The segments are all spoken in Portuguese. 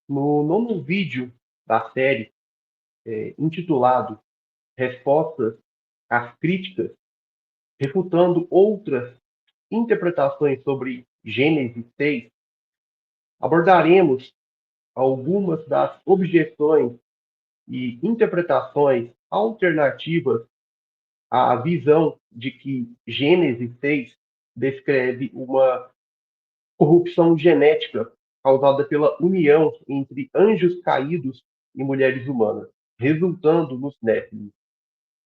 No nono vídeo da série, intitulado Respostas às Críticas, refutando outras interpretações sobre Gênesis 6, abordaremos algumas das objeções e interpretações alternativas à visão de que Gênesis 6 descreve uma corrupção genética causada pela união entre anjos caídos e mulheres humanas, resultando nos Néfilim.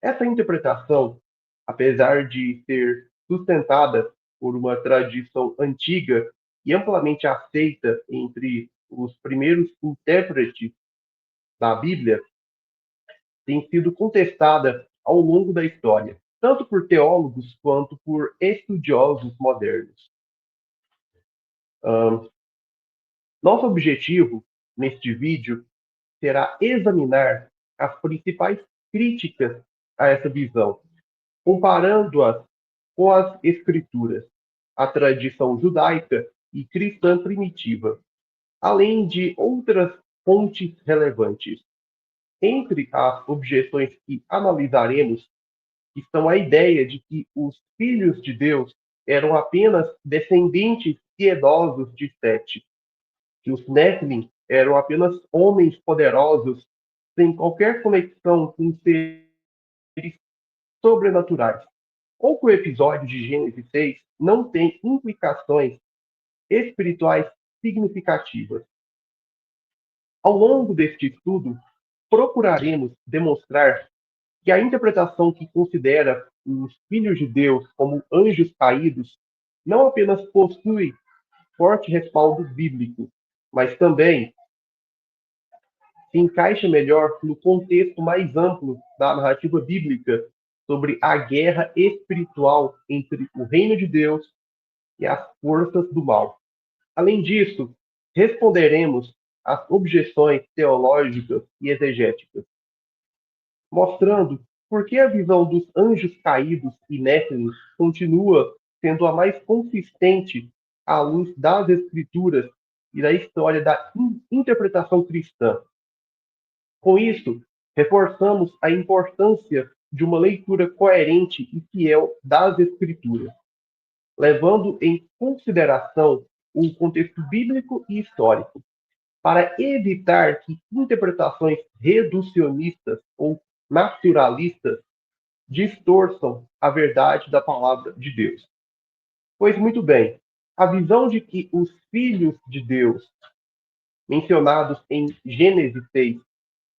Essa interpretação, apesar de ser sustentada por uma tradição antiga e amplamente aceita entre os primeiros intérpretes da Bíblia, tem sido contestada ao longo da história, tanto por teólogos quanto por estudiosos modernos. Nosso objetivo neste vídeo será examinar as principais críticas a essa visão, comparando-as com as escrituras, a tradição judaica e cristã primitiva, além de outras fontes relevantes. Entre as objeções que analisaremos estão a ideia de que os filhos de Deus eram apenas descendentes piedosos de Sete, que os Nephilim eram apenas homens poderosos sem qualquer conexão com seres sobrenaturais, ou que o episódio de Gênesis 6 não tem implicações espirituais significativas. Ao longo deste estudo, procuraremos demonstrar que a interpretação que considera os filhos de Deus como anjos caídos não apenas possui forte respaldo bíblico, mas também se encaixa melhor no contexto mais amplo da narrativa bíblica sobre a guerra espiritual entre o reino de Deus e as forças do mal. Além disso, responderemos às objeções teológicas e exegéticas, mostrando por que a visão dos anjos caídos e néfilim continua sendo a mais consistente à luz das Escrituras e da história da interpretação cristã. Com isso, reforçamos a importância de uma leitura coerente e fiel das Escrituras, levando em consideração o contexto bíblico e histórico, para evitar que interpretações reducionistas ou naturalistas distorçam a verdade da palavra de Deus. Pois muito bem, a visão de que os filhos de Deus, mencionados em Gênesis 6,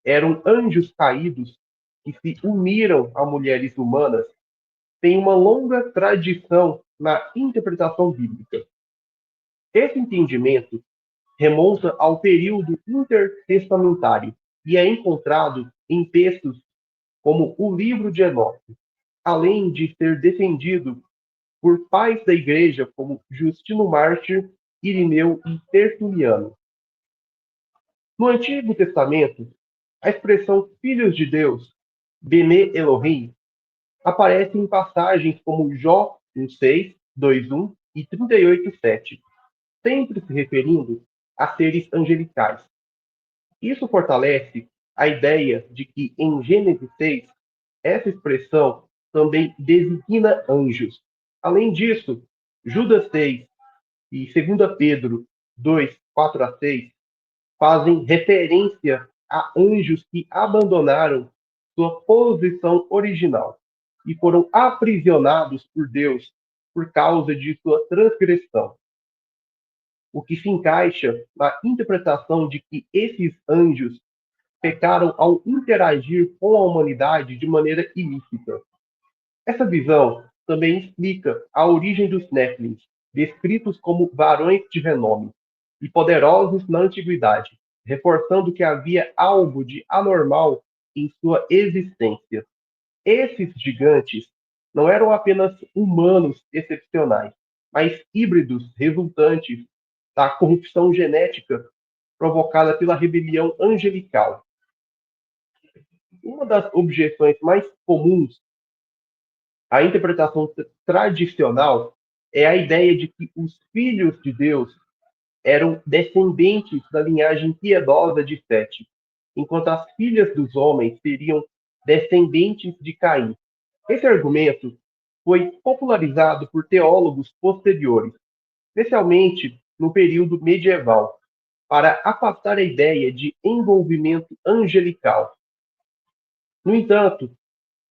eram anjos caídos que se uniram a mulheres humanas, tem uma longa tradição na interpretação bíblica. Esse entendimento remonta ao período intertestamentário e é encontrado em textos como o livro de Enoque, além de ser defendido por pais da igreja como Justino Mártir, Irineu e Tertuliano. No Antigo Testamento, a expressão filhos de Deus, Bene Elohim, aparece em passagens como Jó 1:6, 2:1 e 38:7, sempre se referindo a seres angelicais. Isso fortalece a ideia de que em Gênesis 6, essa expressão também designa anjos. Além disso, Judas 6 e 2 Pedro 2, 4 a 6 fazem referência a anjos que abandonaram sua posição original e foram aprisionados por Deus por causa de sua transgressão, o que se encaixa na interpretação de que esses anjos pecaram ao interagir com a humanidade de maneira ilícita. Essa visão também explica a origem dos Néfilim, descritos como varões de renome e poderosos na antiguidade, reforçando que havia algo de anormal em sua existência. Esses gigantes não eram apenas humanos excepcionais, mas híbridos resultantes da corrupção genética provocada pela rebelião angelical. Uma das objeções mais comuns à interpretação tradicional é a ideia de que os filhos de Deus eram descendentes da linhagem piedosa de Sete, enquanto as filhas dos homens seriam descendentes de Caim. Esse argumento foi popularizado por teólogos posteriores, especialmente no período medieval, para afastar a ideia de envolvimento angelical. No entanto,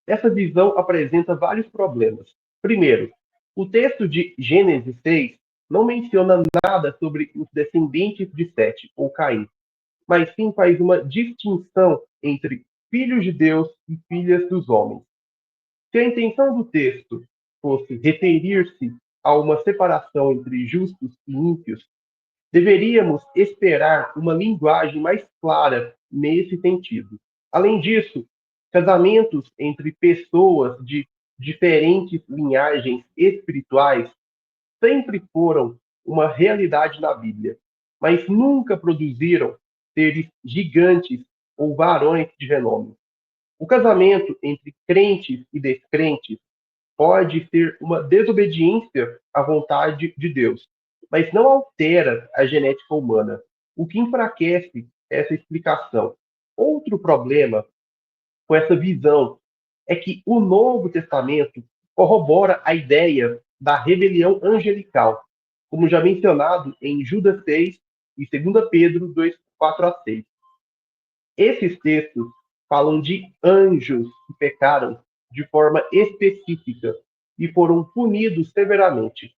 essa visão apresenta vários problemas. Primeiro, o texto de Gênesis 6 não menciona nada sobre os descendentes de Sete ou Caim, mas sim faz uma distinção entre filhos de Deus e filhas dos homens. Se a intenção do texto fosse referir-se a uma separação entre justos e ímpios, deveríamos esperar uma linguagem mais clara nesse sentido. Além disso, casamentos entre pessoas de diferentes linhagens espirituais sempre foram uma realidade na Bíblia, mas nunca produziram seres gigantes ou varões de renome. O casamento entre crentes e descrentes pode ser uma desobediência à vontade de Deus, mas não altera a genética humana, o que enfraquece essa explicação. Outro problema com essa visão é que o Novo Testamento corrobora a ideia da rebelião angelical, como já mencionado em Judas 6 e 2 Pedro 2, 4 a 6. Esses textos falam de anjos que pecaram de forma específica e foram punidos severamente.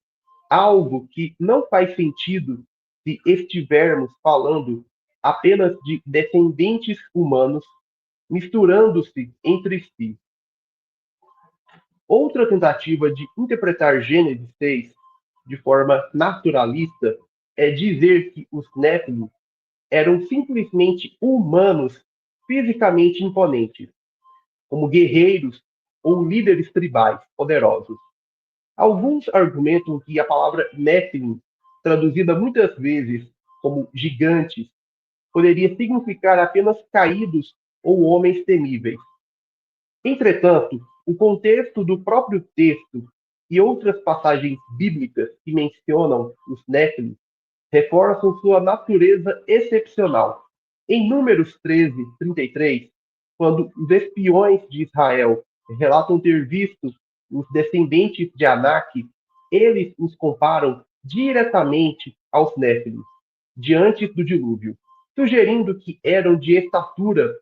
Algo que não faz sentido se estivermos falando apenas de descendentes humanos misturando-se entre si. Outra tentativa de interpretar Gênesis 6 de forma naturalista é dizer que os Néfilim eram simplesmente humanos fisicamente imponentes, como guerreiros ou líderes tribais poderosos. Alguns argumentam que a palavra Nephilim, traduzida muitas vezes como gigantes, poderia significar apenas caídos ou homens temíveis. Entretanto, o contexto do próprio texto e outras passagens bíblicas que mencionam os Nephilim reforçam sua natureza excepcional. Em Números 13, 33, quando os espiões de Israel relatam ter visto os descendentes de Anak, eles os comparam diretamente aos Néfilim, diante do dilúvio, sugerindo que eram de estatura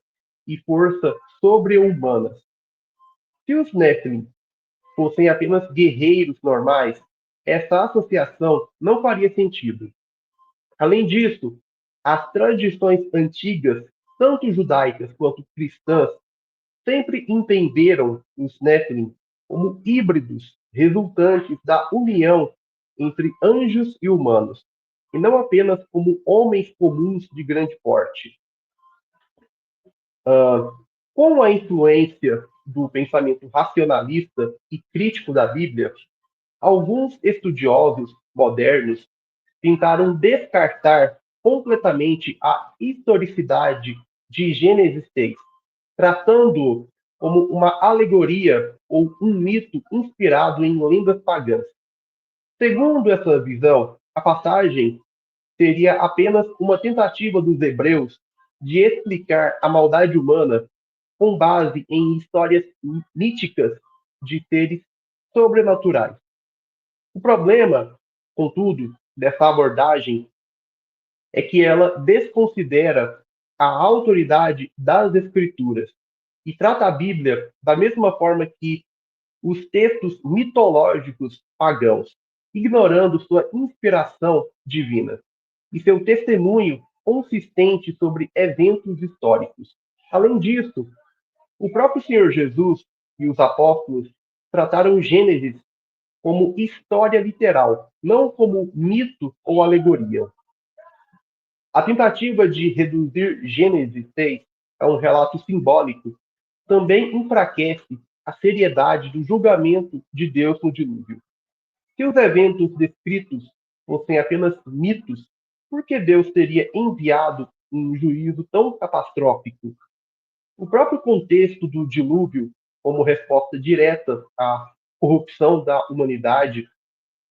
e força sobre-humanas. Se os Néfilim fossem apenas guerreiros normais, essa associação não faria sentido. Além disso, as tradições antigas, tanto judaicas quanto cristãs, sempre entenderam os Nephilim como híbridos resultantes da união entre anjos e humanos, e não apenas como homens comuns de grande porte. Com a influência do pensamento racionalista e crítico da Bíblia, alguns estudiosos modernos tentaram descartar completamente a historicidade de Gênesis 6, tratando como uma alegoria ou um mito inspirado em lendas pagãs. Segundo essa visão, a passagem seria apenas uma tentativa dos hebreus de explicar a maldade humana com base em histórias míticas de seres sobrenaturais. O problema, contudo, dessa abordagem é que ela desconsidera a autoridade das Escrituras e trata a Bíblia da mesma forma que os textos mitológicos pagãos, ignorando sua inspiração divina e seu testemunho consistente sobre eventos históricos. Além disso, o próprio Senhor Jesus e os apóstolos trataram Gênesis como história literal, não como mito ou alegoria. A tentativa de reduzir Gênesis 6 a um relato simbólico também enfraquece a seriedade do julgamento de Deus no dilúvio. Se os eventos descritos fossem apenas mitos, por que Deus teria enviado um juízo tão catastrófico? O próprio contexto do dilúvio, como resposta direta à corrupção da humanidade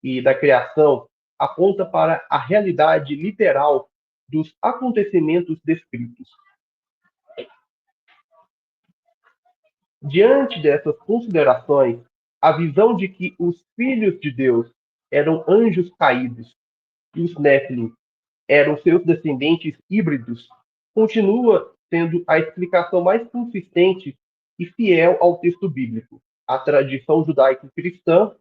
e da criação, aponta para a realidade literal dos acontecimentos descritos. Diante dessas considerações, a visão de que os filhos de Deus eram anjos caídos e os Néfilim eram seus descendentes híbridos continua sendo a explicação mais consistente e fiel ao texto bíblico, à tradição judaico-cristã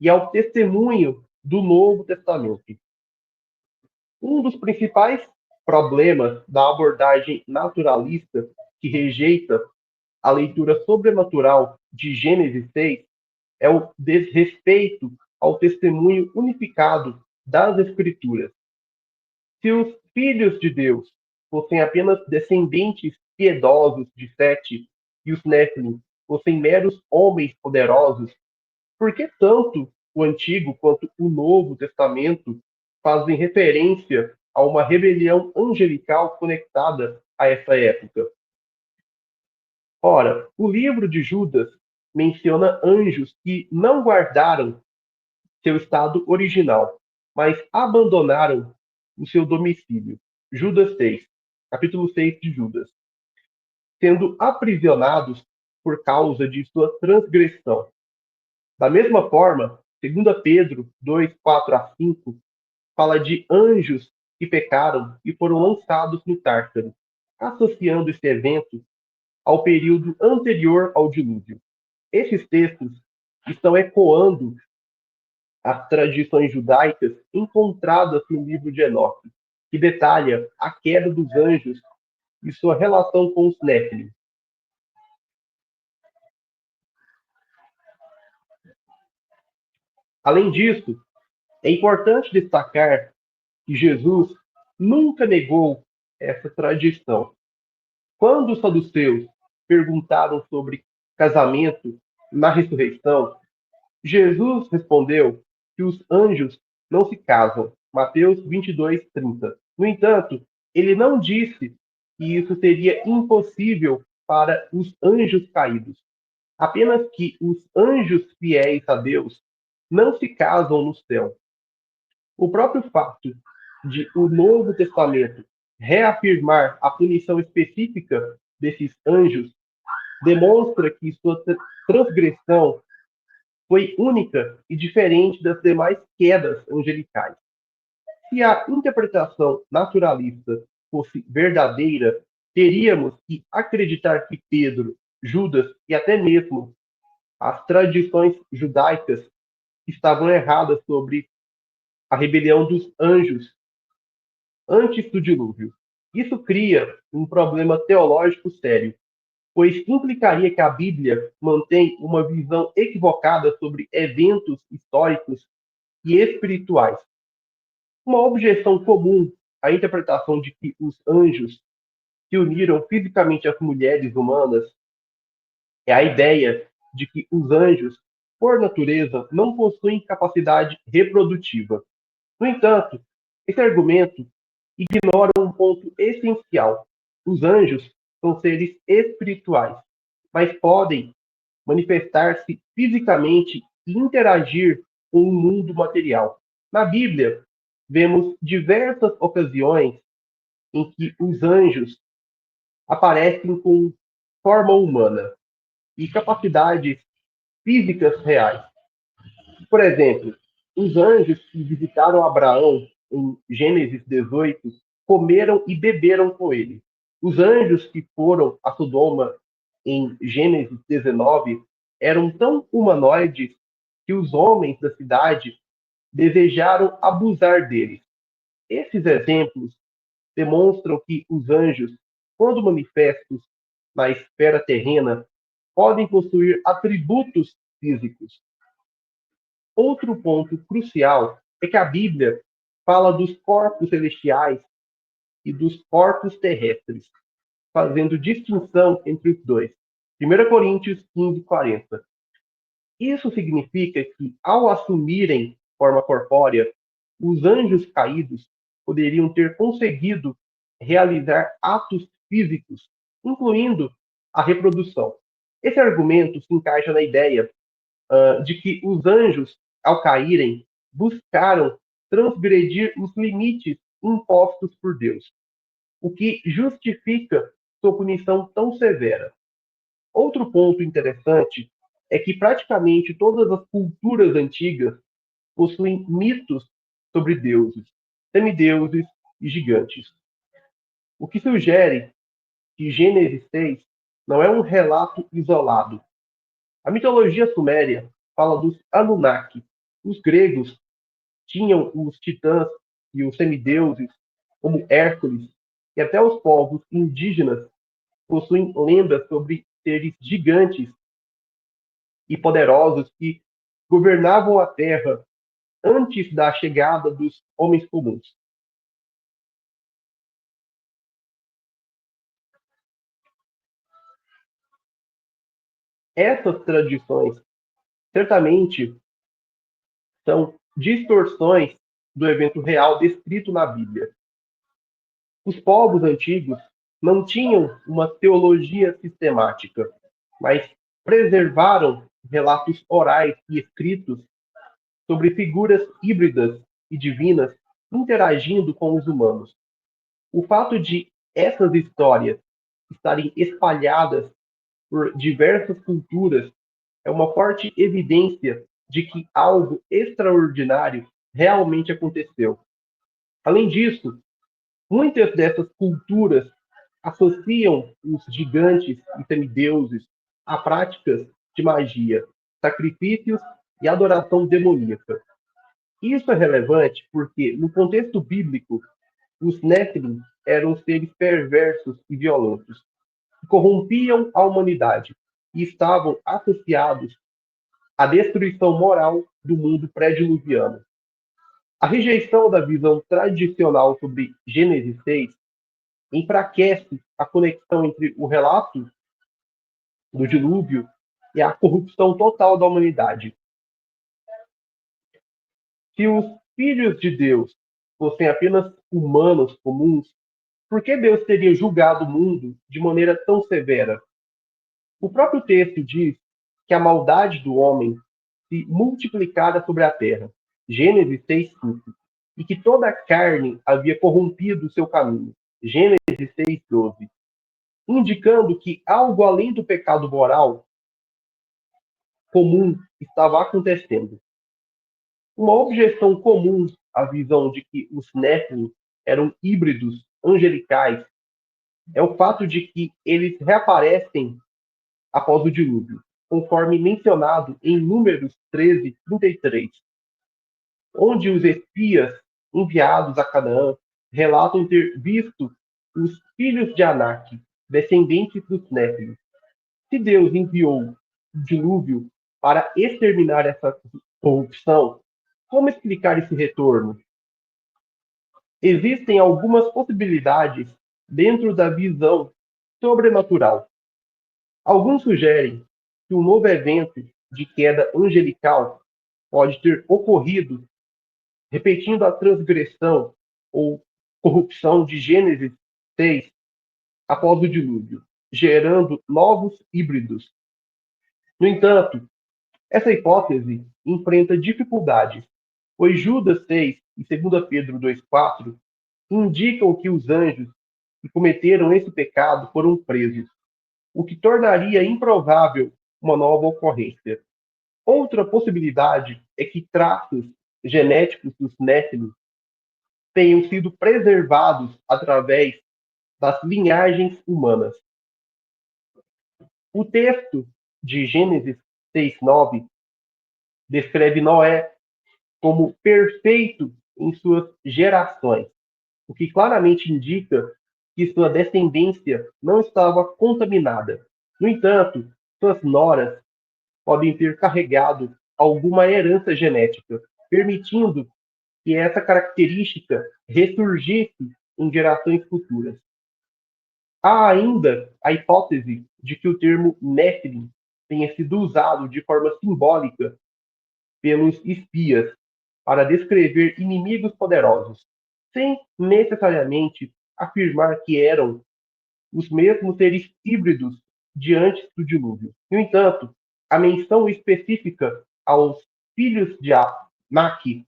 e ao testemunho do Novo Testamento. Um dos principais problemas da abordagem naturalista que rejeita a leitura sobrenatural de Gênesis 6 é o desrespeito ao testemunho unificado das Escrituras. Se os filhos de Deus fossem apenas descendentes piedosos de Sete e os Néfilim fossem meros homens poderosos, por que tanto o Antigo quanto o Novo Testamento fazem referência a uma rebelião angelical conectada a essa época? Ora, o livro de Judas menciona anjos que não guardaram seu estado original, mas abandonaram o seu domicílio. Judas 6, capítulo 6 de Judas, sendo aprisionados por causa de sua transgressão. Da mesma forma, 2 Pedro 2, 4 a 5, fala de anjos que pecaram e foram lançados no Tártaro, associando esse evento ao período anterior ao dilúvio. Esses textos estão ecoando as tradições judaicas encontradas no livro de Enoque, que detalha a queda dos anjos e sua relação com os Néfilim. Além disso, é importante destacar que Jesus nunca negou essa tradição. Quando os saduceus perguntaram sobre casamento na ressurreição, Jesus respondeu que os anjos não se casam. Mateus 22, 30. No entanto, ele não disse que isso seria impossível para os anjos caídos. Apenas que os anjos fiéis a Deus não se casam no céu. O próprio fato de o Novo Testamento reafirmar a punição específica desses anjos demonstra que sua transgressão foi única e diferente das demais quedas angelicais. Se a interpretação naturalista fosse verdadeira, teríamos que acreditar que Pedro, Judas e até mesmo as tradições judaicas estavam erradas sobre a rebelião dos anjos antes do dilúvio. Isso cria um problema teológico sério, pois implicaria que a Bíblia mantém uma visão equivocada sobre eventos históricos e espirituais. Uma objeção comum à interpretação de que os anjos se uniram fisicamente às mulheres humanas é a ideia de que os anjos, por natureza, não possuem capacidade reprodutiva. No entanto, esse argumento ignora um ponto essencial. Os anjos são seres espirituais, mas podem manifestar-se fisicamente e interagir com o mundo material. Na Bíblia, vemos diversas ocasiões em que os anjos aparecem com forma humana e capacidades físicas reais. Por exemplo, os anjos que visitaram Abraão em Gênesis 18 comeram e beberam com ele. Os anjos que foram a Sodoma em Gênesis 19 eram tão humanoides que os homens da cidade desejaram abusar deles. Esses exemplos demonstram que os anjos, quando manifestos na esfera terrena, podem possuir atributos físicos. Outro ponto crucial é que a Bíblia fala dos corpos celestiais e dos corpos terrestres, fazendo distinção entre os dois. 1 Coríntios 15, 40. Isso significa que, ao assumirem forma corpórea, os anjos caídos poderiam ter conseguido realizar atos físicos, incluindo a reprodução. Esse argumento se encaixa na ideia de que os anjos, ao caírem, buscaram transgredir os limites impostos por Deus, o que justifica sua punição tão severa. Outro ponto interessante é que praticamente todas as culturas antigas possuem mitos sobre deuses, semideuses e gigantes, o que sugere que Gênesis 6 não é um relato isolado. A mitologia suméria fala dos Anunnaki. Os gregos tinham os titãs e os semideuses, como Hércules, e até os povos indígenas possuem lendas sobre seres gigantes e poderosos que governavam a Terra antes da chegada dos homens comuns. Essas tradições certamente são distorções do evento real descrito na Bíblia. Os povos antigos não tinham uma teologia sistemática, mas preservaram relatos orais e escritos sobre figuras híbridas e divinas interagindo com os humanos. O fato de essas histórias estarem espalhadas por diversas culturas é uma forte evidência de que algo extraordinário realmente aconteceu. Além disso, muitas dessas culturas associam os gigantes e semideuses a práticas de magia, sacrifícios e adoração demoníaca. Isso é relevante porque, no contexto bíblico, os Nephilim eram seres perversos e violentos, que corrompiam a humanidade e estavam associados à destruição moral do mundo pré-diluviano. A rejeição da visão tradicional sobre Gênesis 6 enfraquece a conexão entre o relato do dilúvio e a corrupção total da humanidade. Se os filhos de Deus fossem apenas humanos comuns, por que Deus teria julgado o mundo de maneira tão severa? O próprio texto diz que a maldade do homem se multiplicara sobre a terra, Gênesis 6:5, e que toda a carne havia corrompido o seu caminho, Gênesis 6:12, indicando que algo além do pecado moral comum estava acontecendo. Uma objeção comum à visão de que os Néfilim eram híbridos angelicais é o fato de que eles reaparecem após o dilúvio, conforme mencionado em Números 13:33, onde os espias enviados a Canaã relatam ter visto os filhos de Anak, descendentes dos Néfilim. Se Deus enviou o dilúvio para exterminar essa corrupção, como explicar esse retorno? Existem algumas possibilidades dentro da visão sobrenatural. Alguns sugerem que um novo evento de queda angelical pode ter ocorrido repetindo a transgressão ou corrupção de Gênesis 6 após o dilúvio, gerando novos híbridos. No entanto, essa hipótese enfrenta dificuldades, pois Judas 6 e 2 Pedro 2:4 indicam que os anjos que cometeram esse pecado foram presos, o que tornaria improvável uma nova ocorrência. Outra possibilidade é que traços genéticos dos Néfilim tenham sido preservados através das linhagens humanas. O texto de Gênesis 6:9 descreve Noé como perfeito em suas gerações, o que claramente indica que sua descendência não estava contaminada. No entanto, suas noras podem ter carregado alguma herança genética, permitindo que essa característica ressurgisse em gerações futuras. Há ainda a hipótese de que o termo Nephilim tenha sido usado de forma simbólica pelos espias para descrever inimigos poderosos, sem necessariamente afirmar que eram os mesmos seres híbridos de antes do dilúvio. No entanto, a menção específica aos filhos de Anak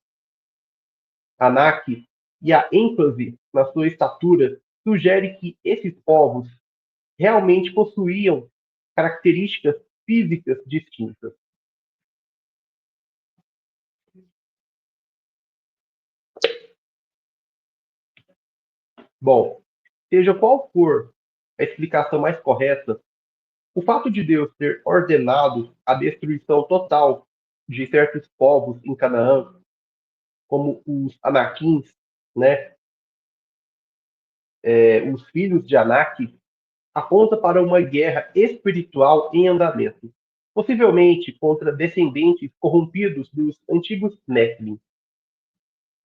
Anak e a ênfase na sua estatura sugere que esses povos realmente possuíam características físicas distintas. Bom, seja qual for a explicação mais correta, o fato de Deus ter ordenado a destruição total de certos povos em Canaã, como os Anaquins, né, os filhos de Anak, aponta para uma guerra espiritual em andamento, possivelmente contra descendentes corrompidos dos antigos Nephilim.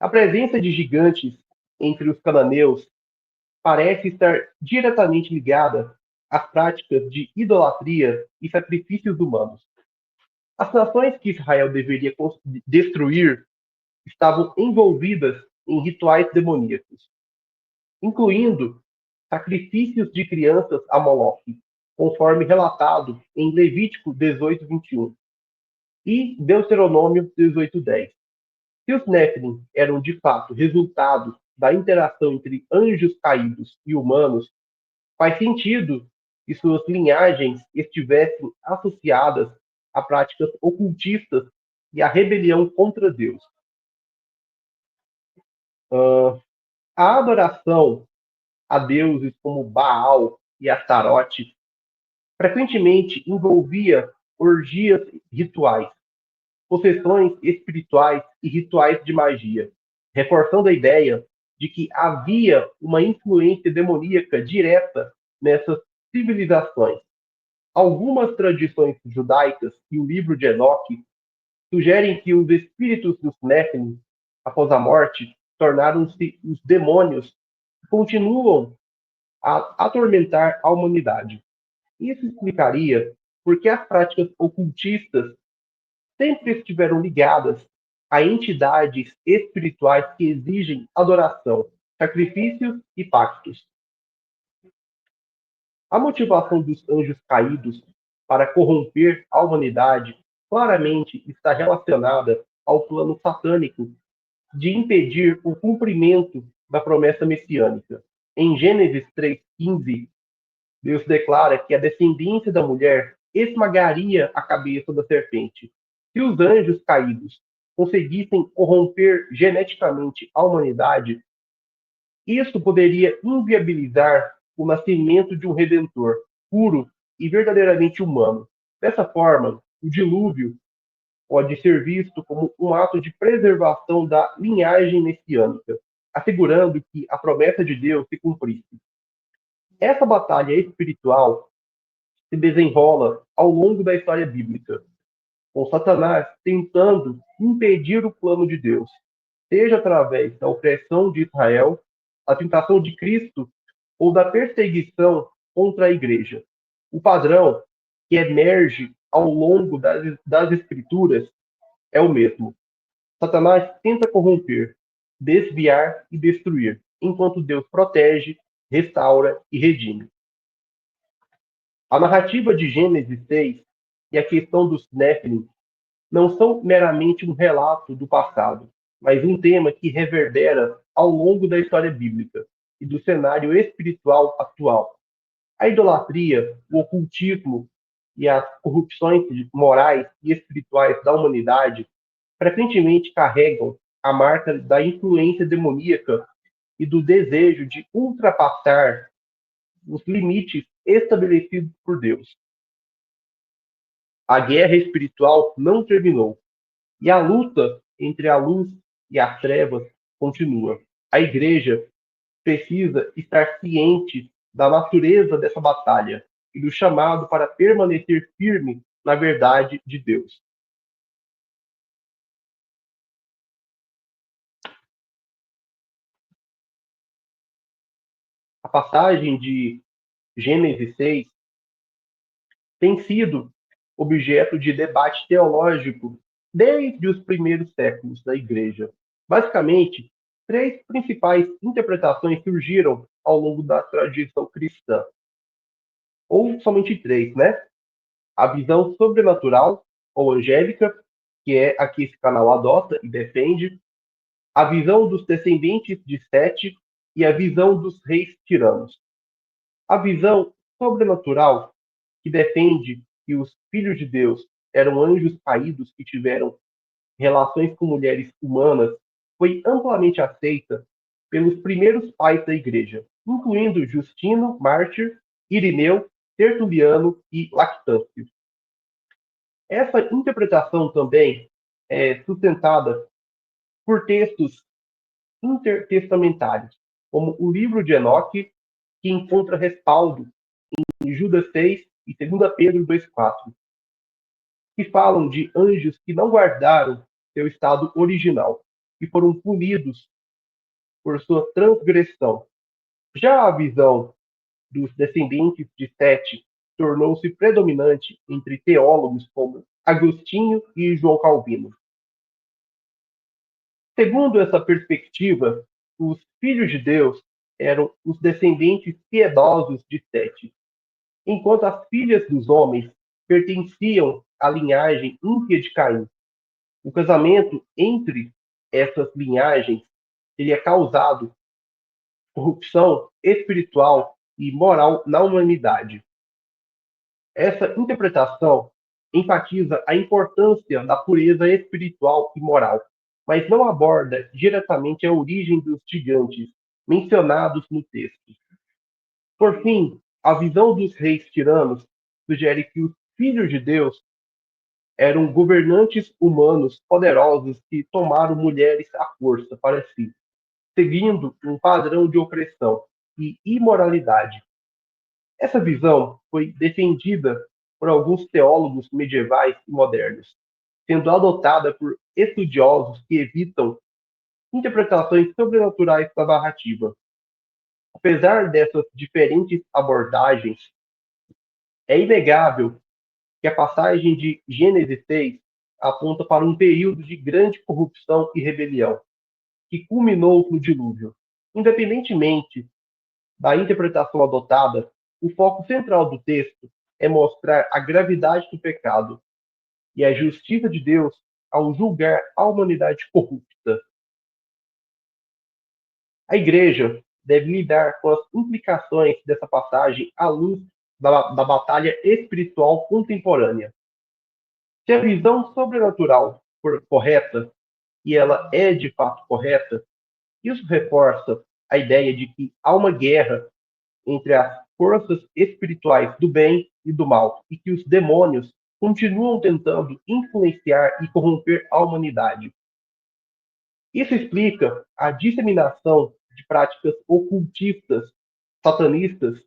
A presença de gigantes entre os cananeus parece estar diretamente ligada às práticas de idolatria e sacrifícios humanos. As nações que Israel deveria destruir estavam envolvidas em rituais demoníacos, incluindo sacrifícios de crianças a Moloque, conforme relatado em Levítico 18:21 e Deuteronômio 18:10. Se os Nephilim eram de fato resultado da interação entre anjos caídos e humanos, faz sentido que suas linhagens estivessem associadas a práticas ocultistas e à rebelião contra Deus. A adoração a deuses como Baal e Astarote frequentemente envolvia orgias rituais, possessões espirituais e rituais de magia, reforçando a ideia de que havia uma influência demoníaca direta nessas civilizações. Algumas tradições judaicas e o livro de Enoque sugerem que os espíritos dos Nephilim, após a morte, tornaram-se os demônios que continuam a atormentar a humanidade. Isso explicaria por que as práticas ocultistas sempre estiveram ligadas a entidades espirituais que exigem adoração, sacrifícios e pactos. A motivação dos anjos caídos para corromper a humanidade claramente está relacionada ao plano satânico de impedir o cumprimento da promessa messiânica. Em Gênesis 3:15, Deus declara que a descendência da mulher esmagaria a cabeça da serpente. Se os anjos caídos conseguissem corromper geneticamente a humanidade, isso poderia inviabilizar o nascimento de um redentor puro e verdadeiramente humano. Dessa forma, o dilúvio pode ser visto como um ato de preservação da linhagem messiânica, assegurando que a promessa de Deus se cumprisse. Essa batalha espiritual se desenrola ao longo da história bíblica, com Satanás tentando impedir o plano de Deus, seja através da opressão de Israel, a tentação de Cristo ou da perseguição contra a igreja. O padrão que emerge ao longo das Escrituras é o mesmo. Satanás tenta corromper, desviar e destruir, enquanto Deus protege, restaura e redime. A narrativa de Gênesis 6 e a questão dos Nephilim não são meramente um relato do passado, mas um tema que reverbera ao longo da história bíblica e do cenário espiritual atual. A idolatria, o ocultismo e as corrupções morais e espirituais da humanidade frequentemente carregam a marca da influência demoníaca e do desejo de ultrapassar os limites estabelecidos por Deus. A guerra espiritual não terminou e a luta entre a luz e as trevas continua. A igreja precisa estar ciente da natureza dessa batalha e do chamado para permanecer firme na verdade de Deus. A passagem de Gênesis 6 tem sido objeto de debate teológico desde os primeiros séculos da Igreja. Basicamente, três principais interpretações surgiram ao longo da tradição cristã, ou somente três, né? A visão sobrenatural ou angélica, que é a que esse canal adota e defende, a visão dos descendentes de Sete e a visão dos reis tiranos. A visão sobrenatural, que defende que os filhos de Deus eram anjos caídos que tiveram relações com mulheres humanas, foi amplamente aceita pelos primeiros pais da Igreja, incluindo Justino, Mártir, Irineu, Tertuliano e Lactâncio. Essa interpretação também é sustentada por textos intertestamentários, como o livro de Enoque, que encontra respaldo em Judas 6 e 2 Pedro 2,4, que falam de anjos que não guardaram seu estado original e foram punidos por sua transgressão. Já a visão dos descendentes de Sete tornou-se predominante entre teólogos como Agostinho e João Calvino. Segundo essa perspectiva, os filhos de Deus eram os descendentes piedosos de Sete, enquanto as filhas dos homens pertenciam à linhagem ímpia de Caim. O casamento entre essas linhagens teria causado corrupção espiritual e moral na humanidade. Essa interpretação enfatiza a importância da pureza espiritual e moral, mas não aborda diretamente a origem dos gigantes mencionados no texto. Por fim, a visão dos reis tiranos sugere que os filhos de Deus eram governantes humanos poderosos que tomaram mulheres à força para si, seguindo um padrão de opressão e imoralidade. Essa visão foi defendida por alguns teólogos medievais e modernos, sendo adotada por estudiosos que evitam interpretações sobrenaturais da narrativa. Apesar dessas diferentes abordagens, é inegável que a passagem de Gênesis 6 aponta para um período de grande corrupção e rebelião, que culminou no dilúvio. Independentemente da interpretação adotada, o foco central do texto é mostrar a gravidade do pecado e a justiça de Deus ao julgar a humanidade corrupta. A Igreja deve lidar com as implicações dessa passagem à luz da batalha espiritual contemporânea. Se a visão sobrenatural for correta, e ela é de fato correta, isso reforça a ideia de que há uma guerra entre as forças espirituais do bem e do mal, e que os demônios continuam tentando influenciar e corromper a humanidade. Isso explica a disseminação de práticas ocultistas, satanistas,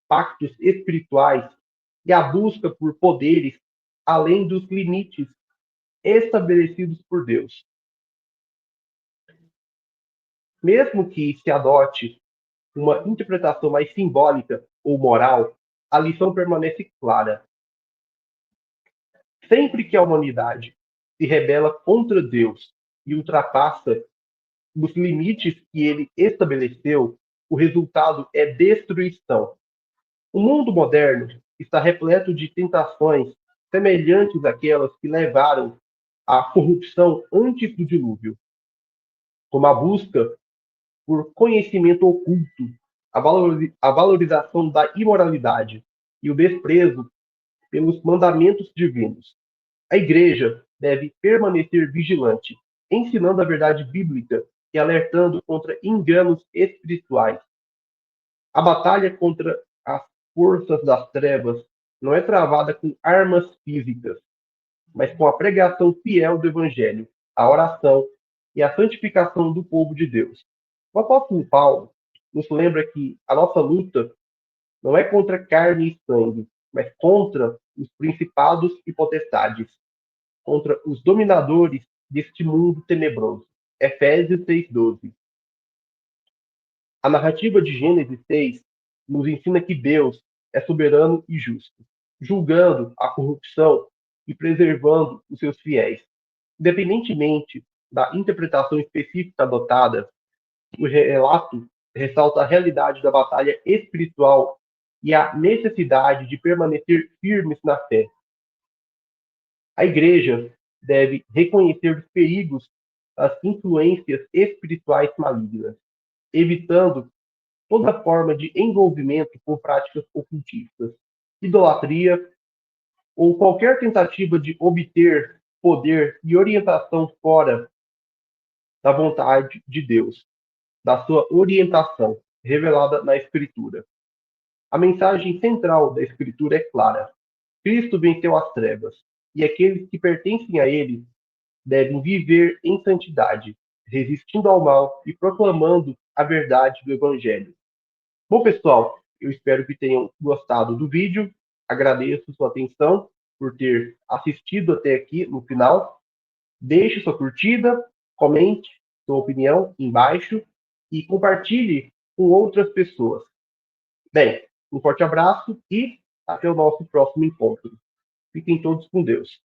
pactos espirituais e a busca por poderes além dos limites estabelecidos por Deus. Mesmo que se adote uma interpretação mais simbólica ou moral, a lição permanece clara. Sempre que a humanidade se rebela contra Deus e ultrapassa os limites que ele estabeleceu, o resultado é destruição. O mundo moderno está repleto de tentações semelhantes àquelas que levaram à corrupção antes do dilúvio, como a busca por conhecimento oculto, a valorização da imoralidade e o desprezo pelos mandamentos divinos. A Igreja deve permanecer vigilante, ensinando a verdade bíblica e alertando contra enganos espirituais. A batalha contra as forças das trevas não é travada com armas físicas, mas com a pregação fiel do Evangelho, a oração e a santificação do povo de Deus. O apóstolo Paulo nos lembra que a nossa luta não é contra carne e sangue, mas contra os principados e potestades, contra os dominadores deste mundo tenebroso. Efésios 6,12. A narrativa de Gênesis 6 nos ensina que Deus é soberano e justo, julgando a corrupção e preservando os seus fiéis. Independentemente da interpretação específica adotada, o relato ressalta a realidade da batalha espiritual e a necessidade de permanecer firmes na fé. A Igreja deve reconhecer os perigos as influências espirituais malignas, evitando toda forma de envolvimento com práticas ocultistas, idolatria ou qualquer tentativa de obter poder e orientação fora da vontade de Deus, da sua orientação revelada na Escritura. A mensagem central da Escritura é clara: Cristo venceu as trevas, e aqueles que pertencem a ele devem viver em santidade, resistindo ao mal e proclamando a verdade do Evangelho. Bom, pessoal, eu espero que tenham gostado do vídeo. Agradeço sua atenção por ter assistido até aqui no final. Deixe sua curtida, comente sua opinião embaixo e compartilhe com outras pessoas. Bem, um forte abraço e até o nosso próximo encontro. Fiquem todos com Deus.